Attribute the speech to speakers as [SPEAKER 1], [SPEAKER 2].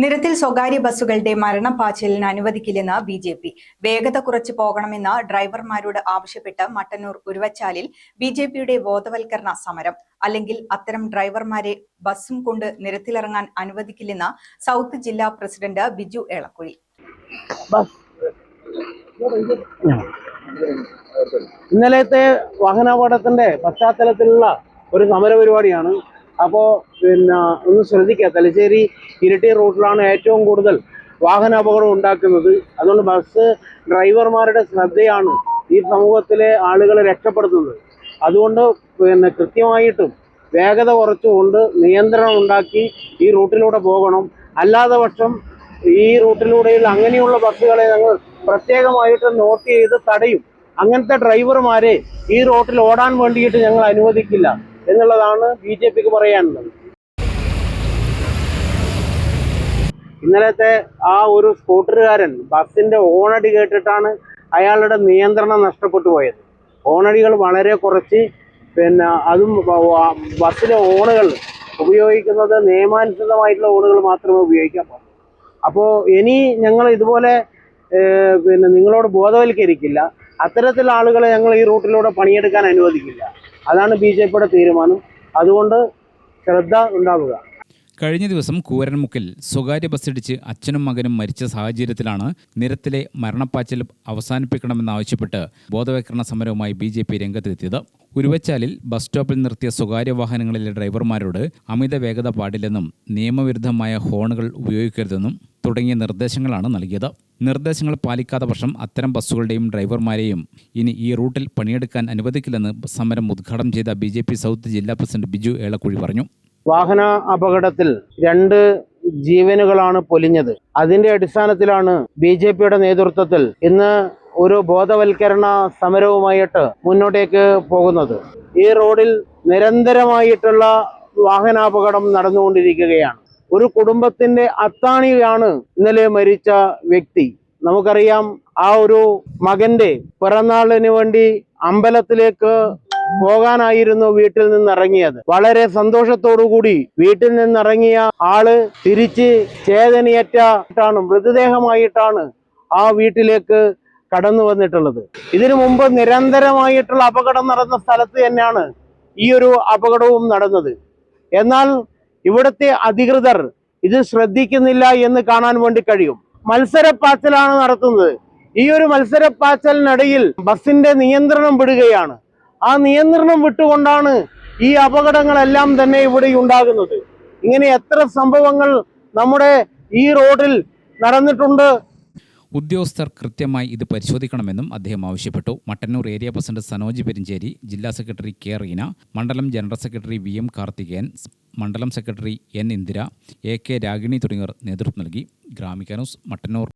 [SPEAKER 1] നിരത്തിൽ സ്വകാര്യ ബസ്സുകളുടെ മരണപ്പാച്ചിലിന് അനുവദിക്കില്ലെന്ന് ബി.ജെ.പി. വേഗത കുറച്ച് പോകണമെന്ന് ഡ്രൈവർമാരോട് ആവശ്യപ്പെട്ട് മട്ടന്നൂർ ഉരുവച്ചാലിൽ ബി.ജെ.പിയുടെ ബോധവൽക്കരണ സമരം. അല്ലെങ്കിൽ അത്തരം ഡ്രൈവർമാരെ ബസ്സും കൊണ്ട് നിരത്തിലിറങ്ങാൻ അനുവദിക്കില്ലെന്ന് സൗത്ത് ജില്ലാ പ്രസിഡന്റ് ബിജു ഏളക്കുഴി.
[SPEAKER 2] ഇന്നലത്തെ വാഹനാപകടത്തിന്റെ പശ്ചാത്തലത്തിലുള്ള ഒരു സമര പരിപാടിയാണ്. അപ്പോൾ ഒന്ന് ശ്രദ്ധിക്കുക, തലശ്ശേരി ഇരിട്ടി റൂട്ടിലാണ് ഏറ്റവും കൂടുതൽ വാഹനാപകടം ഉണ്ടാക്കുന്നത്. അതുകൊണ്ട് ബസ് ഡ്രൈവർമാരുടെ ശ്രദ്ധയാണ് ഈ സമൂഹത്തിലെ ആളുകളെ രക്ഷപ്പെടുത്തുന്നത്. അതുകൊണ്ട് കൃത്യമായിട്ടും വേഗത കുറച്ചുകൊണ്ട് നിയന്ത്രണം ഉണ്ടാക്കി ഈ റൂട്ടിലൂടെ പോകണം. അല്ലാതെ പക്ഷം ഈ റൂട്ടിലൂടെയുള്ള അങ്ങനെയുള്ള ബസ്സുകളെ ഞങ്ങൾ പ്രത്യേകമായിട്ട് നോട്ട് ചെയ്ത് തടയും. അങ്ങനത്തെ ഡ്രൈവർമാരെ ഈ റോട്ടിൽ ഓടാൻ വേണ്ടിയിട്ട് ഞങ്ങൾ അനുവദിക്കില്ല എന്നുള്ളതാണ് ബി.ജെ.പിക്ക് പറയാനുള്ളത്. ഇന്നലത്തെ ആ ഒരു സ്കൂട്ടറുകാരൻ ബസ്സിന്റെ ഓണടി കേട്ടിട്ടാണ് അയാളുടെ നിയന്ത്രണം നഷ്ടപ്പെട്ടു പോയത്. ഓണടികൾ വളരെ കുറച്ച്, അതും ബസ്സിലെ ഓണുകൾ ഉപയോഗിക്കുന്നത് നിയമാനുസൃതമായിട്ടുള്ള ഓണുകൾ മാത്രമേ ഉപയോഗിക്കാൻ പാടുള്ളൂ. അപ്പോൾ ഇനി ഞങ്ങൾ ഇതുപോലെ നിങ്ങളോട് ബോധവൽക്കരിക്കില്ല. അത്തരത്തിലുള്ള ആളുകളെ ഞങ്ങൾ ഈ റൂട്ടിലൂടെ പണിയെടുക്കാൻ അനുവദിക്കില്ല. അതാണ് ബി.ജെ.പിയുടെ തീരുമാനം. അതുകൊണ്ട് ശ്രദ്ധ ഉണ്ടാവുക.
[SPEAKER 3] കഴിഞ്ഞ ദിവസം കൂരൻമുക്കിൽ സ്വകാര്യ ബസ്സിടിച്ച് അച്ഛനും മകനും മരിച്ച സാഹചര്യത്തിലാണ് നിരത്തിലെ മരണപ്പാച്ചിൽ അവസാനിപ്പിക്കണമെന്നാവശ്യപ്പെട്ട് ബോധവൽക്കരണ സമരവുമായി ബി.ജെ.പി. രംഗത്തെത്തിയത്. ഉരുവച്ചാലിൽ ബസ് സ്റ്റോപ്പിൽ നിർത്തിയ സ്വകാര്യ വാഹനങ്ങളിലെ ഡ്രൈവർമാരോട് അമിത വേഗത പാടില്ലെന്നും നിയമവിരുദ്ധമായ ഹോണുകൾ ഉപയോഗിക്കരുതെന്നും തുടങ്ങിയ നിർദ്ദേശങ്ങളാണ് നൽകിയത്. നിർദ്ദേശങ്ങൾ പാലിക്കാത്ത പക്ഷം അത്തരം ബസ്സുകളുടെയും ഡ്രൈവർമാരെയും ഇനി ഈ റൂട്ടിൽ പണിയെടുക്കാൻ അനുവദിക്കില്ലെന്ന് സമരം ഉദ്ഘാടനം ചെയ്ത ബി.ജെ.പി. സൗത്ത് ജില്ലാ പ്രസിഡന്റ് ബിജു ഏളക്കുഴി പറഞ്ഞു.
[SPEAKER 2] വാഹന അപകടത്തിൽ 2 ജീവനുകളാണ് പൊലിഞ്ഞത്. അതിന്റെ അടിസ്ഥാനത്തിലാണ് ബി.ജെ.പിയുടെ നേതൃത്വത്തിൽ ഇന്ന് ഒരു ബോധവൽക്കരണ സമരവുമായിട്ട് മുന്നോട്ടേക്ക് പോകുന്നത്. ഈ റോഡിൽ നിരന്തരമായിട്ടുള്ള വാഹനാപകടം നടന്നുകൊണ്ടിരിക്കുകയാണ്. ഒരു കുടുംബത്തിന്റെ അത്താണിയാണ് ഇന്നലെ മരിച്ച വ്യക്തി. നമുക്കറിയാം, ആ ഒരു മകന്റെ പിറന്നാളിന് വേണ്ടി അമ്പലത്തിലേക്ക് പോകാനായിരുന്നു വീട്ടിൽ നിന്നിറങ്ങിയത്. വളരെ സന്തോഷത്തോടുകൂടി വീട്ടിൽ നിന്നിറങ്ങിയ ആള് തിരിച്ച് ചേതനയേറ്റാണ്, മൃതദേഹമായിട്ടാണ് ആ വീട്ടിലേക്ക് കടന്നു വന്നിട്ടുള്ളത്. ഇതിനു മുമ്പ് നിരന്തരമായിട്ടുള്ള അപകടം നടന്ന സ്ഥലത്ത് തന്നെയാണ് ഈ ഒരു അപകടവും നടന്നത്. എന്നാൽ ഇവിടുത്തെ അധികൃതർ ഇത് ശ്രദ്ധിക്കുന്നില്ല എന്ന് കാണാൻ വേണ്ടി കഴിയും. മത്സരപ്പാച്ചലാണ് നടത്തുന്നത്. ഈ ഒരു മത്സരപ്പാച്ചലിനിടയിൽ ബസിന്റെ നിയന്ത്രണം വിടുകയാണ്. ആ നിയന്ത്രണം വിട്ടുകൊണ്ടാണ് ഈ അപകടങ്ങളെല്ലാം തന്നെ ഇവിടെ ഉണ്ടാകുന്നത്. ഇങ്ങനെ എത്ര സംഭവങ്ങൾ നമ്മുടെ ഈ റോഡിൽ നടന്നിട്ടുണ്ട്.
[SPEAKER 3] ഉദ്യോഗസ്ഥർ കൃത്യമായി ഇത് പരിശോധിക്കണമെന്നും അദ്ദേഹം ആവശ്യപ്പെട്ടു. മട്ടന്നൂർ ഏരിയ പ്രസിഡന്റ് സനോജ് പെരിഞ്ചേരി, ജില്ലാ സെക്രട്ടറി കെ റീന, മണ്ഡലം ജനറൽ സെക്രട്ടറി വി.എം. കാർത്തികേയൻ, മണ്ഡലം secretary N. Indira, AK. Ragini തുടങ്ങിയവർ നേതൃത്വം നൽകി. ഗ്രാമിക ന്യൂസ്, മട്ടന്നൂർ.